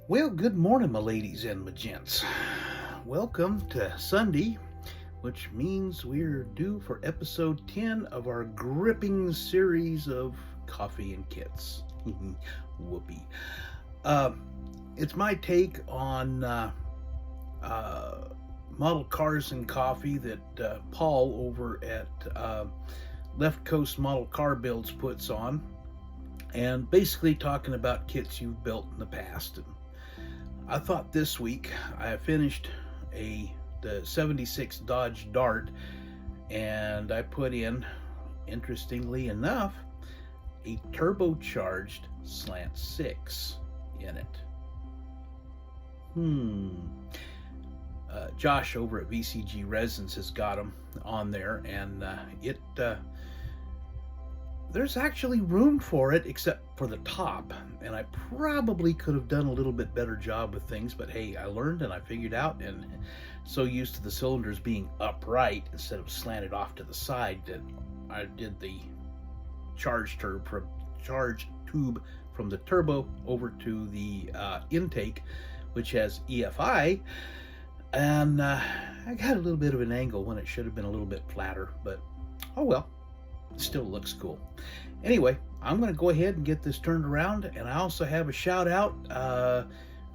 Well, good morning, my ladies and my gents. Welcome to Sunday, which means we're due for episode 10 of our gripping series of Coffee and Kits. Whoopee. It's my take on model cars and coffee that Paul over at Left Coast Model Car Builds puts on, and basically talking about kits you've built in the past. And I thought this week I finished the 76 Dodge Dart, and I put in, interestingly enough, a turbocharged Slant 6 in it. Josh over at VCG Resins has got them on there, and there's actually room for it except for the top, and I probably could have done a little bit better job with things, but hey, I learned and I figured out, and so used to the cylinders being upright instead of slanted off to the side that I did the charge tube from the turbo over to the intake, which has EFI, and I got a little bit of an angle when it should have been a little bit flatter, but oh well. Still looks cool. Anyway, I'm going to go ahead and get this turned around, and I also have a shout out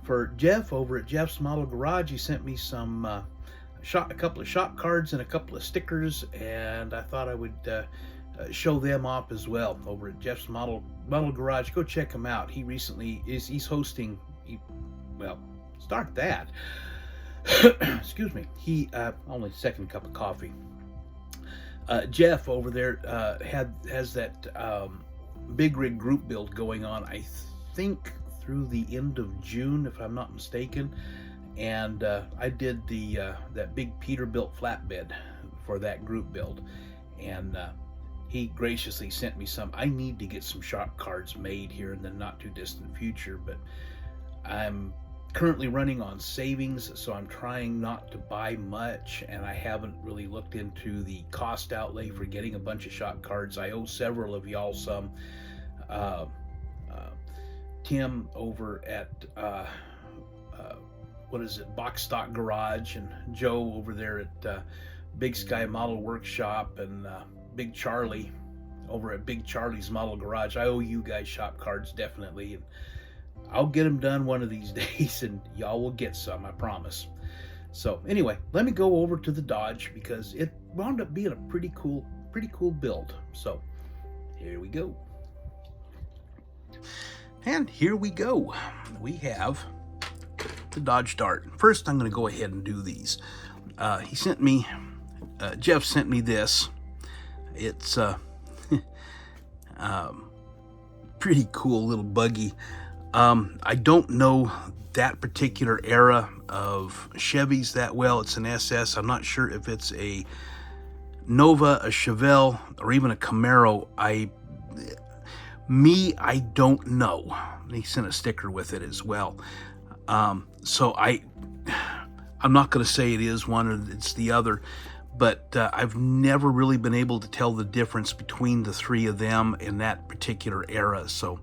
for Jeff over at Jeff's Model Garage. He sent me a couple of shop cards and a couple of stickers, and I thought I would show them off as well over at Jeff's Model Garage. Go check him out. He recently he's hosting. Start that. Excuse me. He only second cup of coffee. Jeff over there has that big rig group build going on, I think through the end of June, if I'm not mistaken, and I did that big Peterbilt flatbed for that group build, and he graciously sent me some. I need to get some shop cards made here in the not too distant future, but I'm currently running on savings, so I'm trying not to buy much, and I haven't really looked into the cost outlay for getting a bunch of shop cards. I owe several of y'all some. Tim over at Box Stock Garage, and Joe over there at Big Sky Model Workshop, and Big Charlie over at Big Charlie's Model Garage. I owe you guys shop cards, definitely, and I'll get them done one of these days, and y'all will get some, I promise. So anyway, let me go over to the Dodge, because it wound up being a pretty cool build. So here we go. And here we go. We have the Dodge Dart. First, I'm going to go ahead and do these. Jeff sent me this. It's pretty cool little buggy. I don't know that particular era of Chevys that well. It's an SS. I'm not sure if it's a Nova, a Chevelle, or even a Camaro. I don't know. He sent a sticker with it as well. So I'm not going to say it is one or it's the other, but I've never really been able to tell the difference between the three of them in that particular era. So,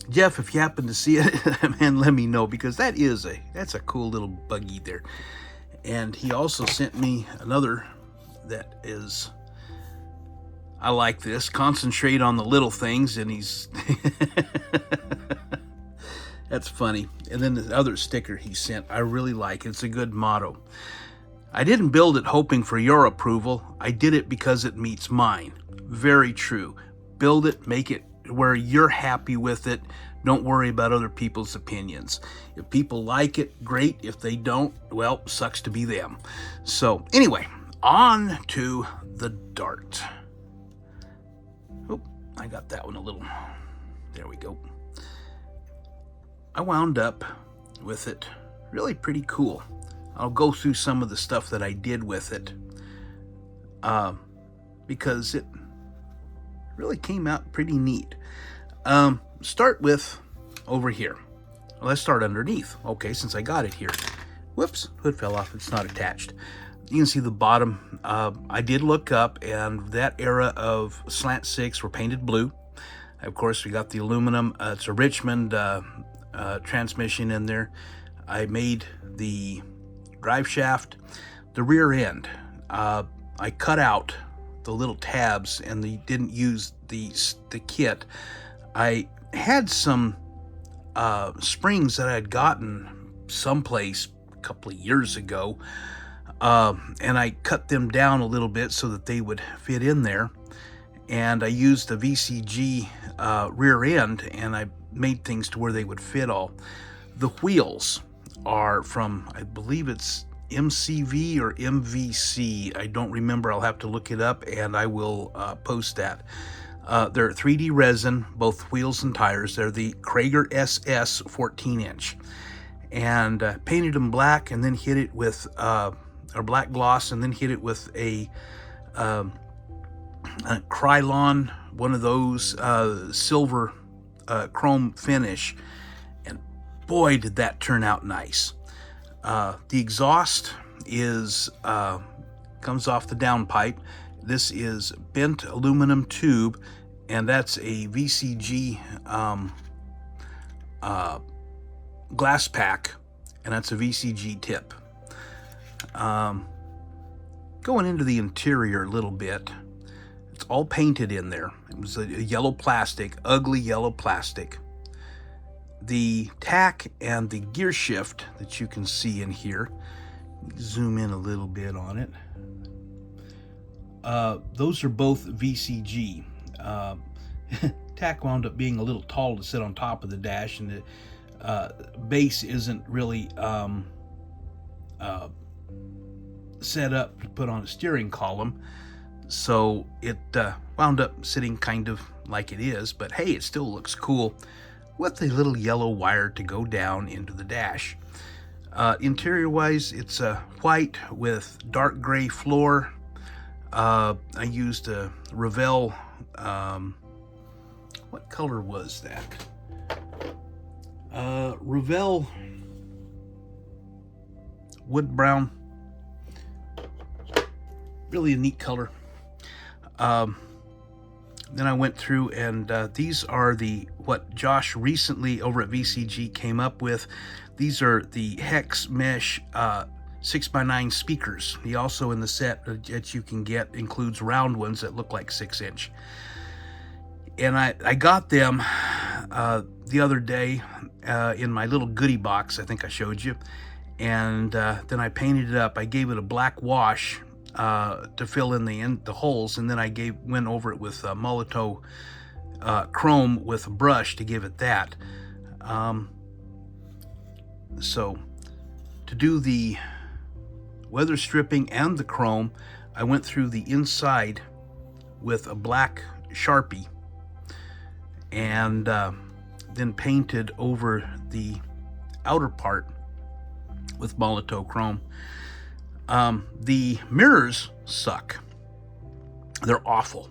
Jeff, if you happen to see it, man, let me know, because that's a cool little buggy there. And he also sent me another that is, I like this, concentrate on the little things, and he's that's funny. And then the other sticker he sent, I really like. It's a good motto. I didn't build it hoping for your approval. I did it because it meets mine. Very true. Build it, make it where you're happy with it. Don't worry about other people's opinions. If people like it, great. If they don't, well, sucks to be them. So anyway, on to the Dart. Oh, I got that one a little. There we go. I wound up with it really pretty cool. I'll go through some of the stuff that I did with it, because it really came out pretty neat. Start with over here. Let's start underneath. Okay, since I got it here. Whoops, hood fell off. It's not attached. You can see the bottom. I did look up, and that era of Slant 6 were painted blue. Of course, we got the aluminum. It's a Richmond transmission in there. I made the drive shaft, the rear end. I cut out the little tabs and didn't use the kit. I had some springs that I had gotten someplace a couple of years ago, and I cut them down a little bit so that they would fit in there. And I used the VCG rear end, and I made things to where they would fit all. The wheels are from, I believe it's MCV or MVC. I don't remember. I'll have to look it up, and I will post that. They're 3D resin, both wheels and tires. They're the Cragar SS 14-inch. And painted them black, and then hit it with or black gloss, and then hit it with a Krylon, one of those silver chrome finish. And boy, did that turn out nice. The exhaust is comes off the downpipe. This is bent aluminum tube, and that's a VCG glass pack, and that's a VCG tip. Going into the interior a little bit, it's all painted in there. It was a yellow plastic, ugly yellow plastic. The tack and the gear shift that you can see in here, zoom in a little bit on it. Those are both VCG. Tack wound up being a little tall to sit on top of the dash, and the base isn't really set up to put on a steering column, so it wound up sitting kind of like it is, but hey, it still looks cool with a little yellow wire to go down into the dash. Interior wise, it's white with dark gray floor. I used a Revell, what color was that? Revell wood brown. Really a neat color. Then I went through, and these are what Josh recently over at VCG came up with. These are the hex mesh 6x9 speakers. He also, in the set that you can get, includes round ones that look like 6-inch. And I got them the other day in my little goodie box I think I showed you. And then I painted it up. I gave it a black wash to fill in the holes, and then I went over it with Molotow chrome with a brush to give it that. So to do the weather stripping and the chrome, I went through the inside with a black Sharpie, and then painted over the outer part with Molotow chrome. The mirrors suck. They're awful.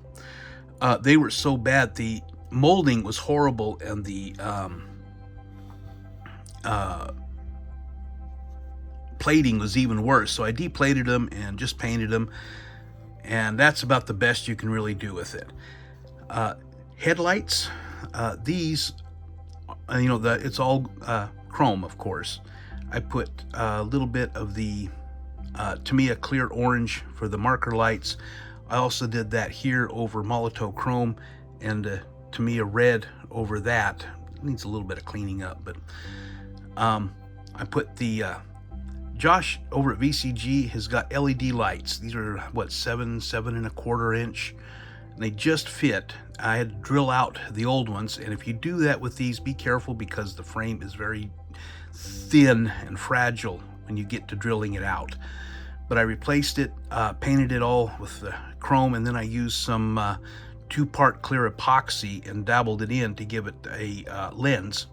They were so bad. The molding was horrible, and the plating was even worse. So I deplated them and just painted them, and that's about the best you can really do with it. Headlights, these, it's all chrome, of course. I put a little bit of the Tamiya clear orange for the marker lights. I also did that here over Molotow chrome, and Tamiya red over that. It needs a little bit of cleaning up, but I put the Josh over at VCG has got LED lights. These are what, 7.25 inch, and they just fit. I had to drill out the old ones, and if you do that with these, be careful, because the frame is very thin and fragile when you get to drilling it out. But I replaced it, painted it all with the chrome, and then I used some 2-part clear epoxy and dabbled it in to give it a lens.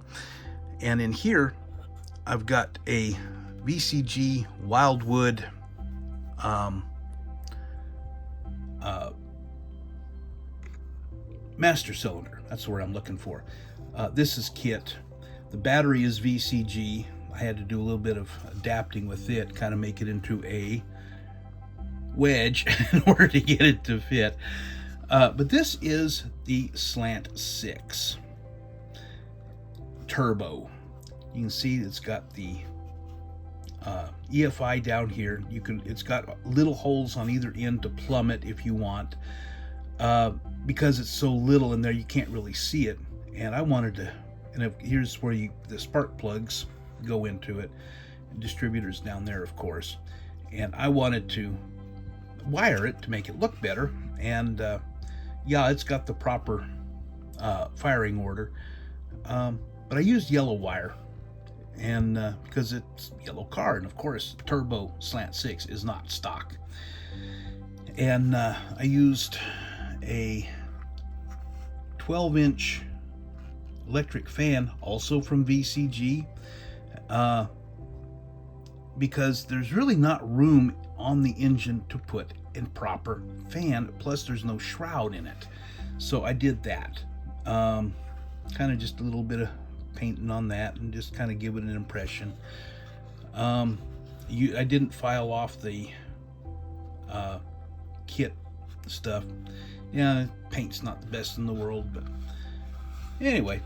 And in here, I've got a VCG Wildwood master cylinder. That's what I'm looking for. This is kit. The battery is VCG. I had to do a little bit of adapting with it, kind of make it into a wedge in order to get it to fit. But this is the Slant 6 Turbo. You can see it's got the EFI down here. It's got little holes on either end to plumb it if you want. Because it's so little in there, you can't really see it. And I wanted to, here's where the spark plugs go into it. Distributors down there, of course. And I wanted to wire it to make it look better. And yeah, it's got the proper firing order. But I used yellow wire, and because it's a yellow car, and of course Turbo Slant 6 is not stock. And I used a 12-inch electric fan, also from VCG, because there's really not room on the engine to put in proper fan, plus there's no shroud in it. So I did that. Kind of just a little bit of painting on that and just kind of give it an impression. I didn't file off the kit stuff. Yeah, paint's not the best in the world, but anyway.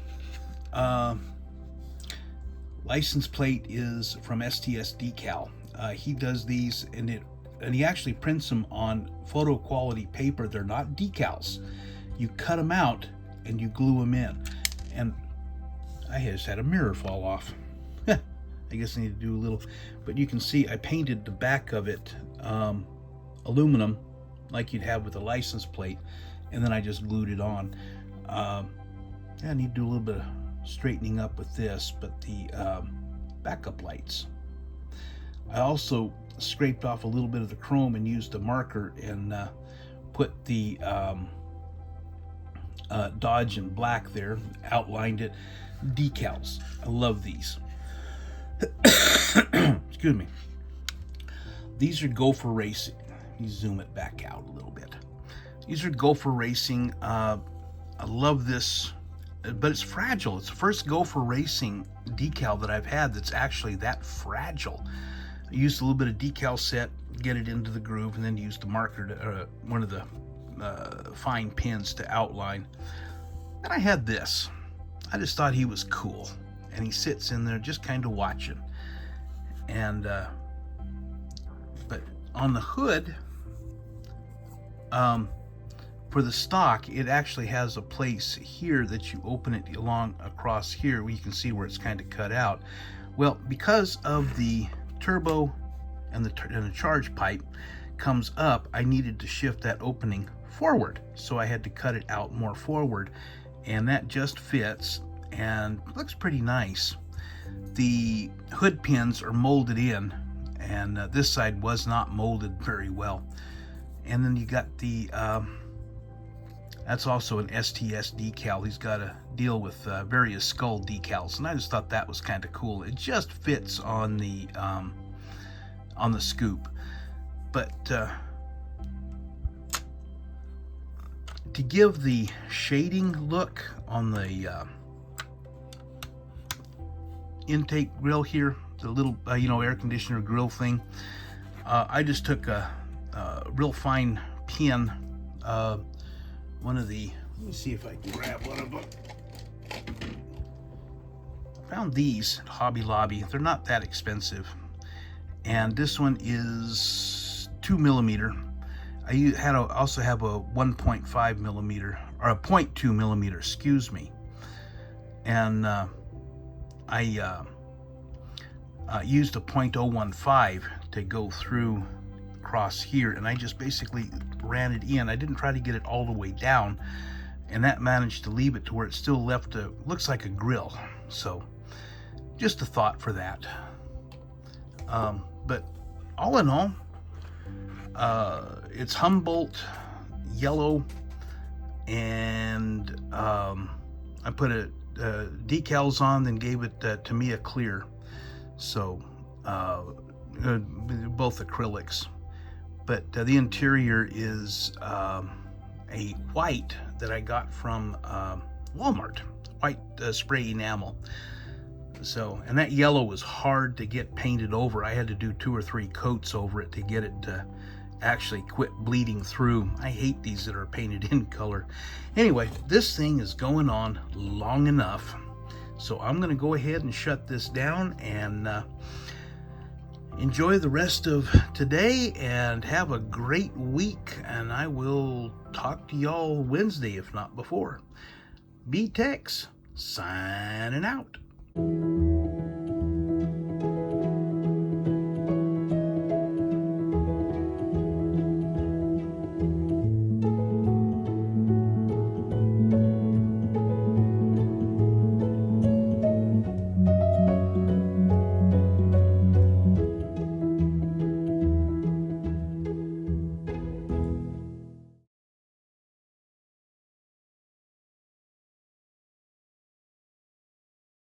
License plate is from STS Decal. He does these, and he actually prints them on photo quality paper. They're not decals. You cut them out and you glue them in. And I just had a mirror fall off. I guess I need to do a little, but you can see I painted the back of it aluminum like you'd have with a license plate, and then I just glued it on. Yeah, I need to do a little bit of straightening up with this, but the backup lights, I also scraped off a little bit of the chrome and used a marker and put the Dodge in black there, outlined it. Decals, I love these. Excuse me. These are Gopher Racing. Let me zoom it back out a little bit. These are Gopher Racing. I love this, but it's fragile. It's the first Gopher Racing decal that I've had that's actually that fragile. I used a little bit of decal set, get it into the groove, and then used the marker to, one of the fine pins to outline. And I had this. I just thought he was cool, and he sits in there just kind of watching. And but on the hood, for the stock, it actually has a place here that you open it along across here where you can see where it's kind of cut out. Well, because of the turbo and the charge pipe comes up, I needed to shift that opening forward, so I had to cut it out more forward, and that just fits and looks pretty nice. The hood pins are molded in, and this side was not molded very well. And then you got the that's also an STS decal. He's got to deal with various skull decals, and I just thought that was kind of cool. It just fits on the scoop. But to give the shading look on the intake grill here, the little air conditioner grill thing, I just took a real fine pin, one of the, let me see if I can grab one of them. I found these at Hobby Lobby. They're not that expensive, and this one is 2 millimeter. I also have a 1.5 millimeter, or a 0.2 millimeter, excuse me. And I used a 0.015 to go through across here, and I just basically ran it in. I didn't try to get it all the way down, and that managed to leave it to where it still left looks like a grill. So just a thought for that. But all in all, it's Humboldt yellow, and I put decals on, then gave it Tamiya clear. So both acrylics. But the interior is a white that I got from Walmart, white spray enamel. So, and that yellow was hard to get painted over. I had to do 2 or 3 coats over it to get it actually quit bleeding through. I hate these that are painted in color. Anyway, this thing is going on long enough, so I'm going to go ahead and shut this down and enjoy the rest of today and have a great week, and I will talk to y'all Wednesday, if not before. B-Tex, signing out.